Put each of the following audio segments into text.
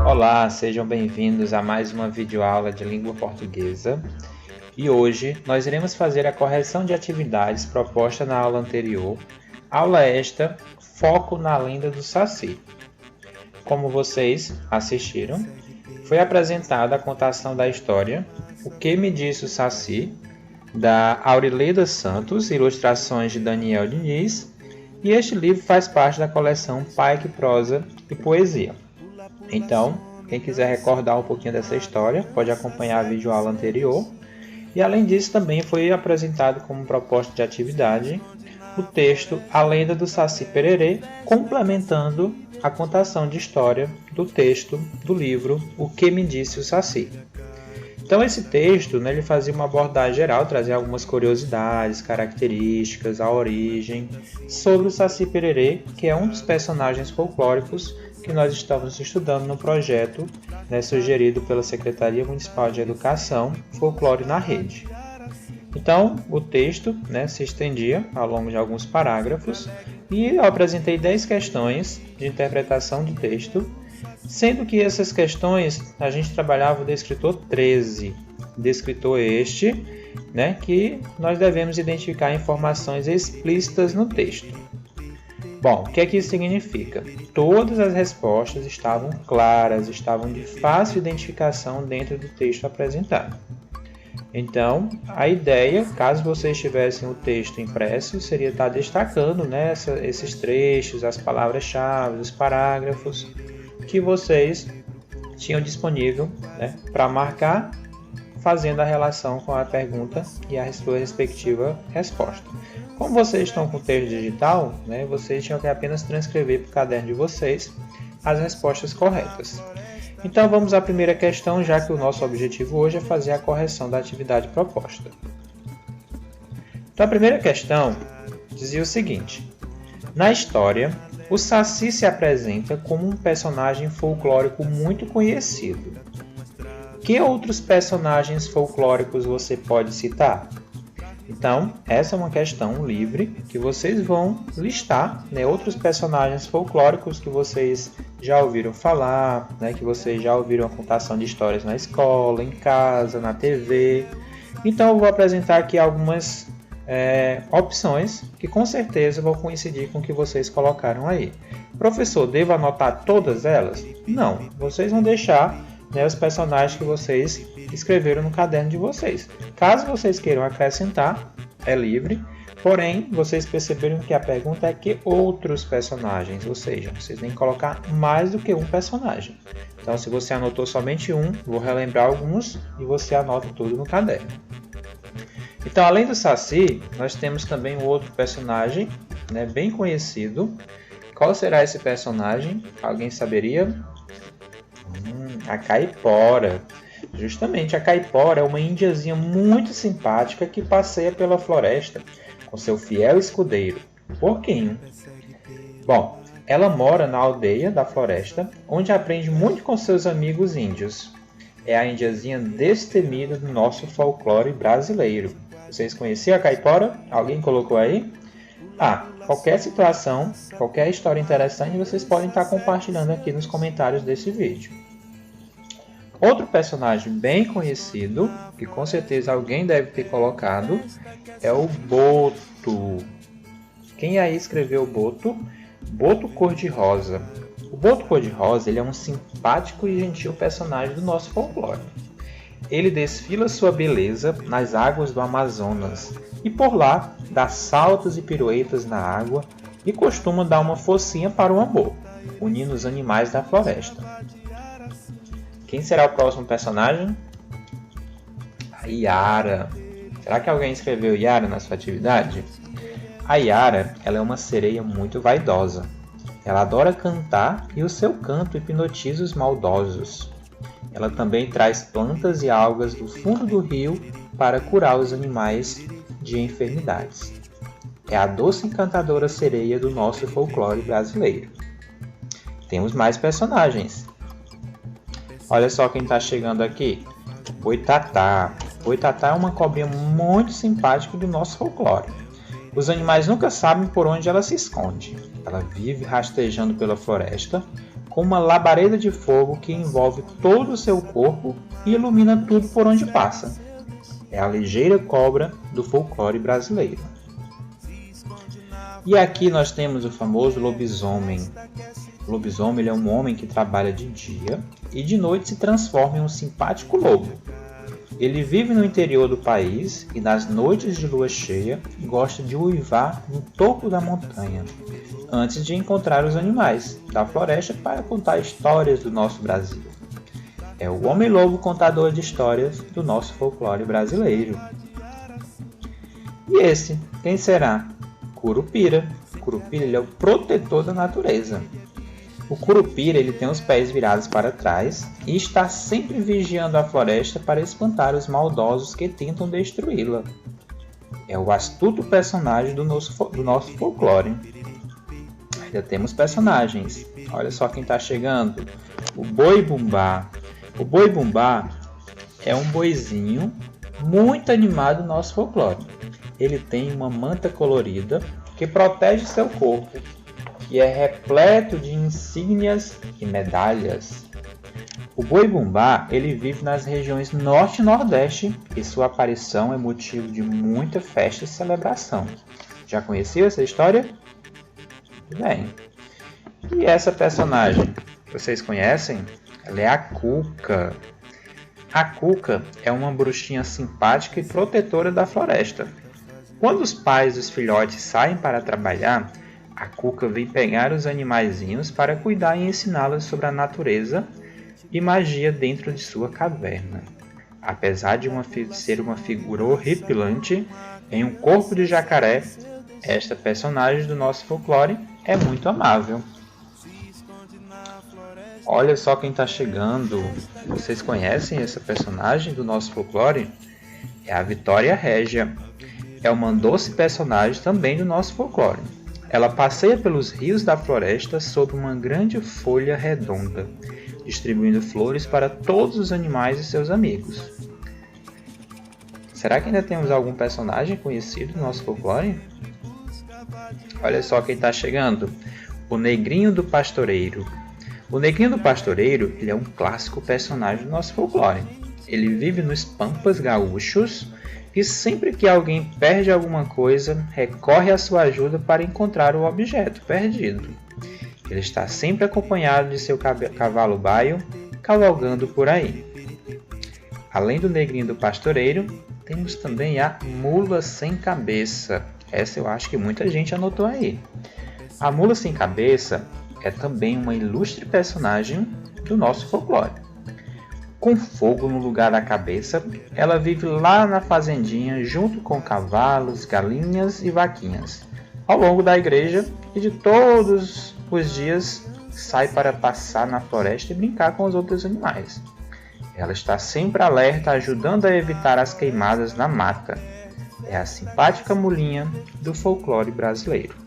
Olá, sejam bem-vindos a mais uma videoaula de língua portuguesa. E hoje nós iremos fazer a correção de atividades proposta na aula anterior. Aula esta, foco na lenda do Saci. Como vocês assistiram, foi apresentada a contação da história O que me disse o Saci, da Aurileda Santos, ilustrações de Daniel Diniz, e este livro faz parte da coleção Paique Prosa e Poesia. Então, quem quiser recordar um pouquinho dessa história, pode acompanhar a videoaula anterior. E além disso, também foi apresentado como proposta de atividade o texto A Lenda do Saci Pererê, complementando a contação de história do texto do livro O que me disse o Saci. Então esse texto, ele fazia uma abordagem geral, trazia algumas curiosidades, características, a origem sobre o Saci Pererê, que é um dos personagens folclóricos que nós estamos estudando no projeto, sugerido pela Secretaria Municipal de Educação, Folclore na Rede. Então, o texto se estendia ao longo de alguns parágrafos e eu apresentei 10 questões de interpretação do texto, sendo que essas questões a gente trabalhava o descritor 13, descritor este, que nós devemos identificar informações explícitas no texto. Bom, o que é que isso significa? Todas as respostas estavam claras, estavam de fácil identificação dentro do texto apresentado. Então, a ideia, caso vocês tivessem o texto impresso, seria estar destacando esses trechos, as palavras-chave, os parágrafos que vocês tinham disponível para marcar, fazendo a relação com a pergunta e a sua respectiva resposta. Como vocês estão com o texto digital, vocês tinham que apenas transcrever para o caderno de vocês as respostas corretas. Então vamos à primeira questão, já que o nosso objetivo hoje é fazer a correção da atividade proposta. Então a primeira questão dizia o seguinte: na história, o Saci se apresenta como um personagem folclórico muito conhecido. Que outros personagens folclóricos você pode citar? Então, essa é uma questão livre que vocês vão listar outros personagens folclóricos que vocês já ouviram falar, que vocês já ouviram a contação de histórias na escola, em casa, na TV. Então, eu vou apresentar aqui algumas opções que com certeza vão coincidir com o que vocês colocaram aí. Professor, devo anotar todas elas? Não, vocês vão deixar os personagens que vocês escreveram no caderno de vocês. Caso vocês queiram acrescentar, é livre, porém, vocês perceberam que a pergunta é que outros personagens, ou seja, vocês têm que colocar mais do que um personagem. Então, se você anotou somente um, vou relembrar alguns e você anota tudo no caderno. Então, além do Saci, nós temos também um outro personagem, bem conhecido. Qual será esse personagem? Alguém saberia? A Caipora. Justamente, a Caipora é uma índiazinha muito simpática que passeia pela floresta com seu fiel escudeiro, o Porquinho. Bom, ela mora na aldeia da floresta, onde aprende muito com seus amigos índios. É a índiazinha destemida do nosso folclore brasileiro. Vocês conheciam a Caipora? Alguém colocou aí? Qualquer situação, qualquer história interessante, vocês podem estar compartilhando aqui nos comentários desse vídeo. Outro personagem bem conhecido, que com certeza alguém deve ter colocado, é o Boto. Quem aí escreveu Boto? Boto Cor-de-Rosa. O Boto Cor-de-Rosa é um simpático e gentil personagem do nosso folclore. Ele desfila sua beleza nas águas do Amazonas e por lá dá saltos e piruetas na água e costuma dar uma focinha para o amor, unindo os animais da floresta. Quem será o próximo personagem? A Yara. Será que alguém escreveu Yara na sua atividade? A Yara, ela é uma sereia muito vaidosa. Ela adora cantar e o seu canto hipnotiza os maldosos. Ela também traz plantas e algas do fundo do rio para curar os animais de enfermidades. É a doce encantadora sereia do nosso folclore brasileiro. Temos mais personagens. Olha só quem está chegando aqui. Boitatá. Boitatá é uma cobrinha muito simpática do nosso folclore. Os animais nunca sabem por onde ela se esconde. Ela vive rastejando pela floresta com uma labareda de fogo que envolve todo o seu corpo e ilumina tudo por onde passa. É a ligeira cobra do folclore brasileiro. E aqui nós temos o famoso lobisomem. O lobisomem é um homem que trabalha de dia e de noite se transforma em um simpático lobo. Ele vive no interior do país e nas noites de lua cheia gosta de uivar no topo da montanha, antes de encontrar os animais da floresta para contar histórias do nosso Brasil. É o homem-lobo contador de histórias do nosso folclore brasileiro. E esse, quem será? Curupira. Curupira ele é o protetor da natureza. O curupira ele tem os pés virados para trás e está sempre vigiando a floresta para espantar os maldosos que tentam destruí-la. É o astuto personagem do nosso folclore. Ainda temos personagens. Olha só quem está chegando. O Boi-bumbá. O Boi-bumbá é um boizinho muito animado do nosso folclore. Ele tem uma manta colorida que protege seu corpo, que é repleto de insígnias e medalhas. O Boi-bumbá ele vive nas regiões norte e nordeste e sua aparição é motivo de muita festa e celebração. Já conhecia essa história? Bem, e essa personagem, vocês conhecem? Ela é a Cuca. A Cuca é uma bruxinha simpática e protetora da floresta. Quando os pais dos filhotes saem para trabalhar, a Cuca vem pegar os animaizinhos para cuidar e ensiná-los sobre a natureza e magia dentro de sua caverna. Apesar de ser uma figura horripilante em um corpo de jacaré, esta personagem do nosso folclore é muito amável. Olha só quem está chegando. Vocês conhecem essa personagem do nosso folclore? É a Vitória Régia. É uma doce personagem também do nosso folclore. Ela passeia pelos rios da floresta sob uma grande folha redonda, distribuindo flores para todos os animais e seus amigos. Será que ainda temos algum personagem conhecido do nosso folclore? Olha só quem está chegando. O Negrinho do Pastoreiro. O Negrinho do Pastoreiro ele é um clássico personagem do nosso folclore. Ele vive nos pampas gaúchos e sempre que alguém perde alguma coisa, recorre à sua ajuda para encontrar o objeto perdido. Ele está sempre acompanhado de seu cavalo baio, cavalgando por aí. Além do Negrinho do Pastoreiro, temos também a Mula Sem Cabeça. Essa eu acho que muita gente anotou aí. A Mula Sem Cabeça é também uma ilustre personagem do nosso folclore. Com fogo no lugar da cabeça, ela vive lá na fazendinha junto com cavalos, galinhas e vaquinhas. Ao longo da igreja e de todos os dias, sai para passar na floresta e brincar com os outros animais. Ela está sempre alerta, ajudando a evitar as queimadas na mata. É a simpática mulinha do folclore brasileiro.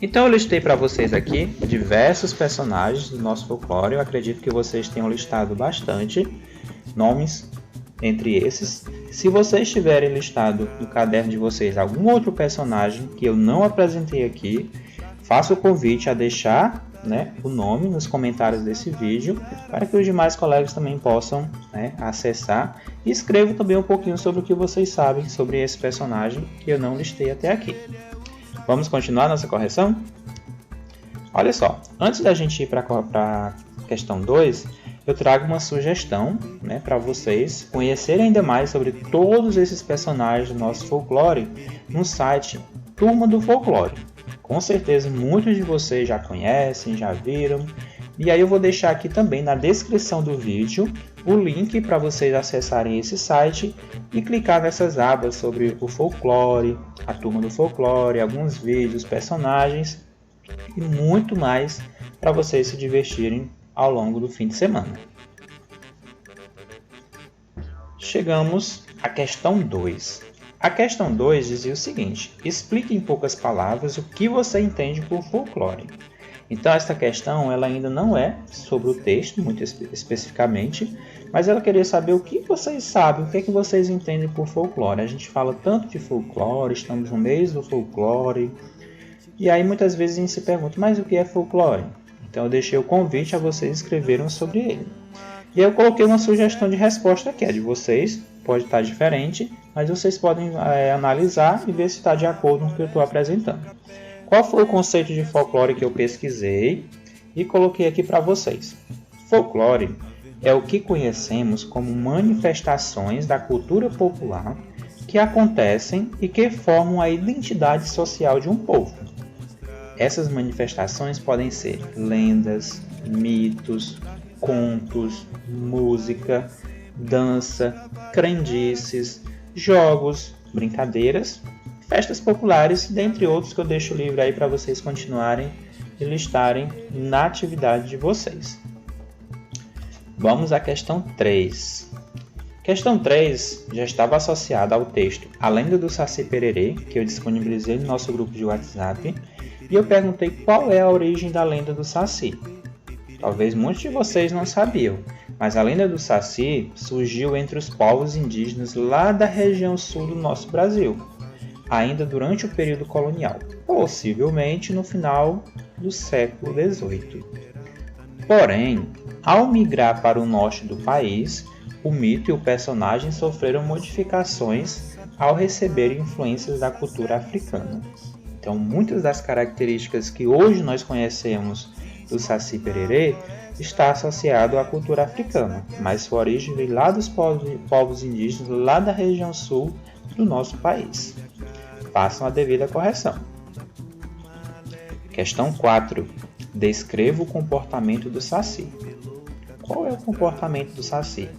Então eu listei para vocês aqui diversos personagens do nosso folclore. Eu acredito que vocês tenham listado bastante nomes entre esses. Se vocês tiverem listado no caderno de vocês algum outro personagem que eu não apresentei aqui, faço o convite a deixar o nome nos comentários desse vídeo para que os demais colegas também possam acessar. E escrevam também um pouquinho sobre o que vocês sabem sobre esse personagem que eu não listei até aqui. Vamos continuar nossa correção? Olha só, antes da gente ir para a questão 2, eu trago uma sugestão para vocês conhecerem ainda mais sobre todos esses personagens do nosso folclore no site Turma do Folclore. Com certeza muitos de vocês já conhecem, já viram. E aí eu vou deixar aqui também na descrição do vídeo o link para vocês acessarem esse site e clicar nessas abas sobre o folclore, a Turma do Folclore, alguns vídeos, personagens e muito mais para vocês se divertirem ao longo do fim de semana. Chegamos à questão 2. A questão 2 dizia o seguinte: explique em poucas palavras o que você entende por folclore. Então esta questão ela ainda não é sobre o texto, muito especificamente, Mas ela queria saber o que vocês sabem, o que é que vocês entendem por folclore. A gente fala tanto de folclore, estamos no mês do folclore, e aí muitas vezes a gente se pergunta, mas o que é folclore? Então eu deixei o convite a vocês escreverem sobre ele. E eu coloquei uma sugestão de resposta aqui, a de vocês pode estar diferente, mas vocês podem analisar e ver se está de acordo com o que eu estou apresentando. Qual foi o conceito de folclore que eu pesquisei e coloquei aqui para vocês? Folclore é o que conhecemos como manifestações da cultura popular que acontecem e que formam a identidade social de um povo. Essas manifestações podem ser lendas, mitos, contos, música, dança, crendices, jogos, brincadeiras, festas populares, dentre outros que eu deixo livre aí para vocês continuarem e listarem na atividade de vocês. Vamos à questão 3. Questão 3 já estava associada ao texto A Lenda do Saci Pererê, que eu disponibilizei no nosso grupo de WhatsApp, e eu perguntei qual é a origem da lenda do Saci. Talvez muitos de vocês não sabiam, mas a lenda do Saci surgiu entre os povos indígenas lá da região sul do nosso Brasil, ainda durante o período colonial, possivelmente no final do século XVIII. Porém, ao migrar para o norte do país, o mito e o personagem sofreram modificações ao receber influências da cultura africana. Então, muitas das características que hoje nós conhecemos do Saci Pererê está associado à cultura africana, mas sua origem vem lá dos povos indígenas, lá da região sul do nosso país. Façam a devida correção. Questão 4. Descreva o comportamento do Saci. Qual é o comportamento do Saci?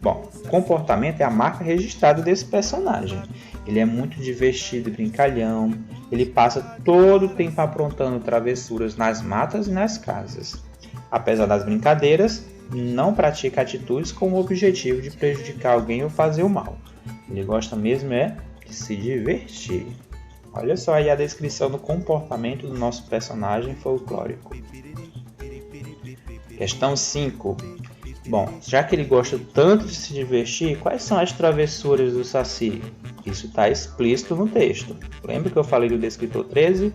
Bom, comportamento é a marca registrada desse personagem. Ele é muito divertido e brincalhão, ele passa todo o tempo aprontando travessuras nas matas e nas casas. Apesar das brincadeiras, não pratica atitudes com o objetivo de prejudicar alguém ou fazer o mal. Ele gosta mesmo de se divertir. Olha só aí a descrição do comportamento do nosso personagem folclórico. Questão 5. Bom, já que ele gosta tanto de se divertir, quais são as travessuras do Saci? Isso está explícito no texto. Lembra que eu falei do descritor 13?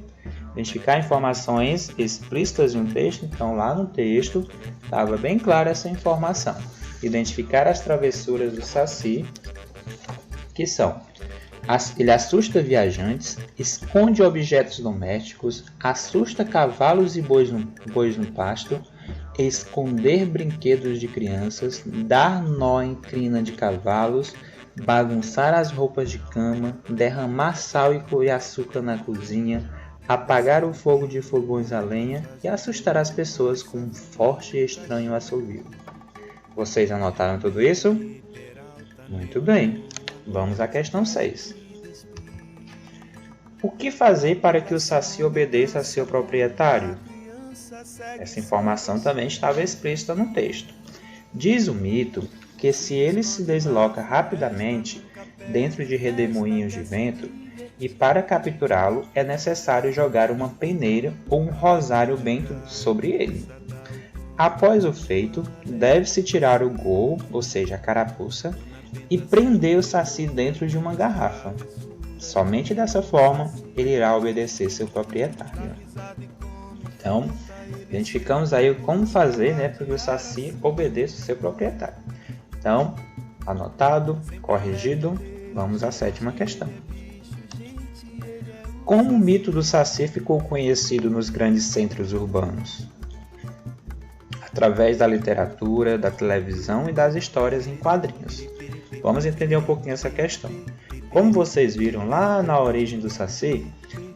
Identificar informações explícitas em um texto? Então, lá no texto, estava bem clara essa informação. Identificar as travessuras do Saci, que são: ele assusta viajantes, esconde objetos domésticos, assusta cavalos e bois no pasto, esconder brinquedos de crianças, dar nó em crina de cavalos, bagunçar as roupas de cama, derramar sal e açúcar na cozinha, apagar o fogo de fogões a lenha e assustar as pessoas com um forte e estranho assovio. Vocês anotaram tudo isso? Muito bem. Vamos à questão 6. O que fazer para que o Saci obedeça a seu proprietário? Essa informação também estava explícita no texto. Diz o mito que se ele se desloca rapidamente dentro de redemoinhos de vento, e para capturá-lo é necessário jogar uma peneira ou um rosário bento sobre ele. Após o feito, deve-se tirar o gorro, ou seja, a carapuça, e prender o Saci dentro de uma garrafa. Somente dessa forma ele irá obedecer seu proprietário. Então, identificamos aí como fazer para que o Saci obedeça o seu proprietário. Então, anotado, corrigido, vamos à 7ª questão. Como o mito do Saci ficou conhecido nos grandes centros urbanos? Através da literatura, da televisão e das histórias em quadrinhos. Vamos entender um pouquinho essa questão. Como vocês viram lá na origem do Saci,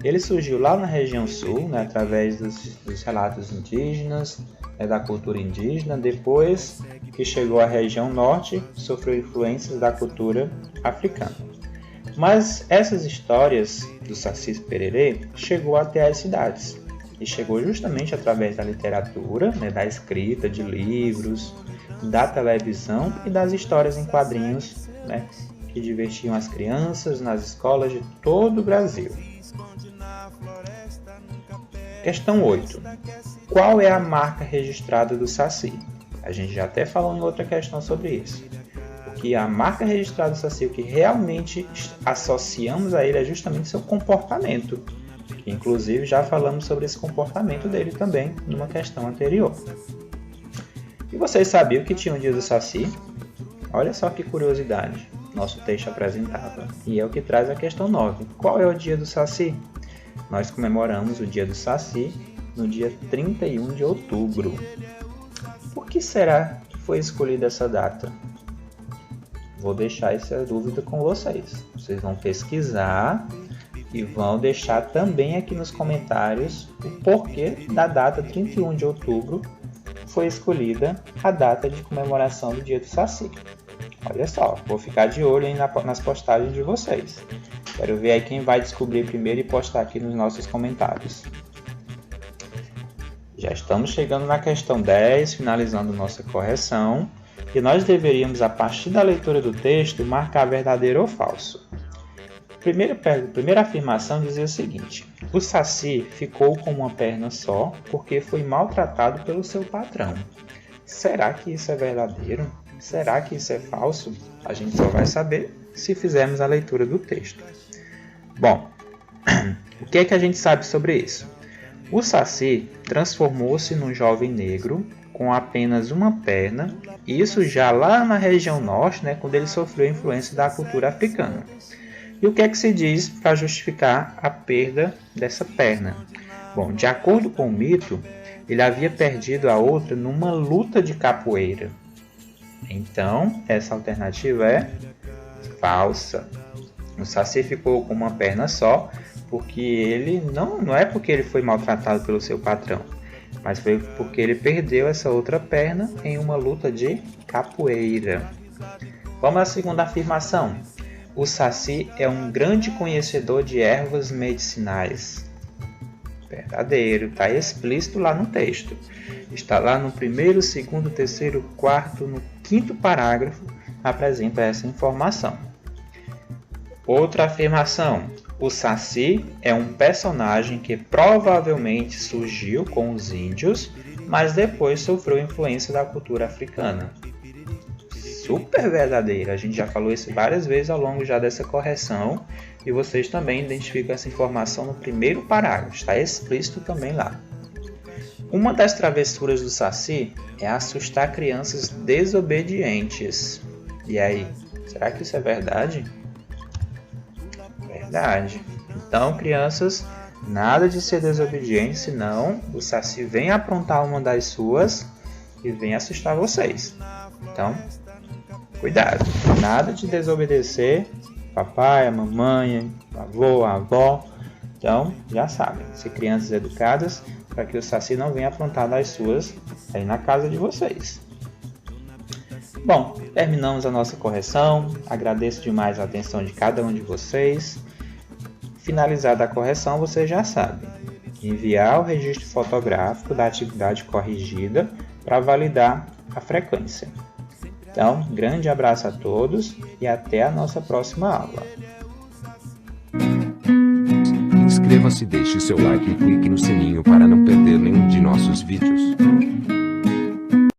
ele surgiu lá na região sul, através dos relatos indígenas, da cultura indígena. Depois que chegou à região norte, sofreu influências da cultura africana. Mas essas histórias do Saci Pererê chegou até as cidades. E chegou justamente através da literatura, da escrita de livros, da televisão e das histórias em quadrinhos, que divertiam as crianças nas escolas de todo o Brasil. Questão 8. Qual é a marca registrada do Saci? A gente já até falou em outra questão sobre isso. O que a marca registrada do Saci, o que realmente associamos a ele é justamente seu comportamento. Inclusive já falamos sobre esse comportamento dele também numa questão anterior. E vocês sabiam que tinha um dia do Saci? Olha só que curiosidade, nosso texto apresentava. E é o que traz a questão 9. Qual é o dia do Saci? Nós comemoramos o dia do Saci no dia 31 de outubro. Por que será que foi escolhida essa data? Vou deixar essa dúvida com vocês. Vocês vão pesquisar e vão deixar também aqui nos comentários o porquê da data 31 de outubro foi escolhida a data de comemoração do dia do Saci. Olha só, vou ficar de olho aí nas postagens de vocês. Quero ver aí quem vai descobrir primeiro e postar aqui nos nossos comentários. Já estamos chegando na questão 10, finalizando nossa correção. E nós deveríamos, a partir da leitura do texto, marcar verdadeiro ou falso. Primeira afirmação dizia o seguinte: o Saci ficou com uma perna só porque foi maltratado pelo seu patrão. Será que isso é verdadeiro? Será que isso é falso? A gente só vai saber se fizermos a leitura do texto. Bom, o que é que a gente sabe sobre isso? O Saci transformou-se num jovem negro com apenas uma perna, e isso já lá na região norte, quando ele sofreu a influência da cultura africana. E o que é que se diz para justificar a perda dessa perna? Bom, de acordo com o mito, ele havia perdido a outra numa luta de capoeira. Então, essa alternativa é falsa. O Saci ficou com uma perna só, porque ele não é porque ele foi maltratado pelo seu patrão, mas foi porque ele perdeu essa outra perna em uma luta de capoeira. Vamos à segunda afirmação. O Saci é um grande conhecedor de ervas medicinais. Verdadeiro, está explícito lá no texto. Está lá no primeiro, segundo, terceiro, quarto, no quinto parágrafo, apresenta essa informação. Outra afirmação. O Saci é um personagem que provavelmente surgiu com os índios, mas depois sofreu influência da cultura africana. Super verdadeiro, a gente já falou isso várias vezes ao longo já dessa correção, e vocês também identificam essa informação no primeiro parágrafo, está explícito também lá. Uma das travessuras do Saci é assustar crianças desobedientes. E aí, será que isso é verdade? Verdade. Então, crianças, nada de ser desobediente, senão o Saci vem aprontar uma das suas e vem assustar vocês. Então, cuidado, nada de desobedecer papai, a mamãe, o avô, a avó. Então, já sabem, ser crianças educadas para que o Saci não venha aprontar das suas aí na casa de vocês. Bom, terminamos a nossa correção. Agradeço demais a atenção de cada um de vocês. Finalizada a correção, vocês já sabem. Enviar o registro fotográfico da atividade corrigida para validar a frequência. Então, grande abraço a todos e até a nossa próxima aula. Inscreva-se, deixe seu like e clique no sininho para não perder nenhum de nossos vídeos.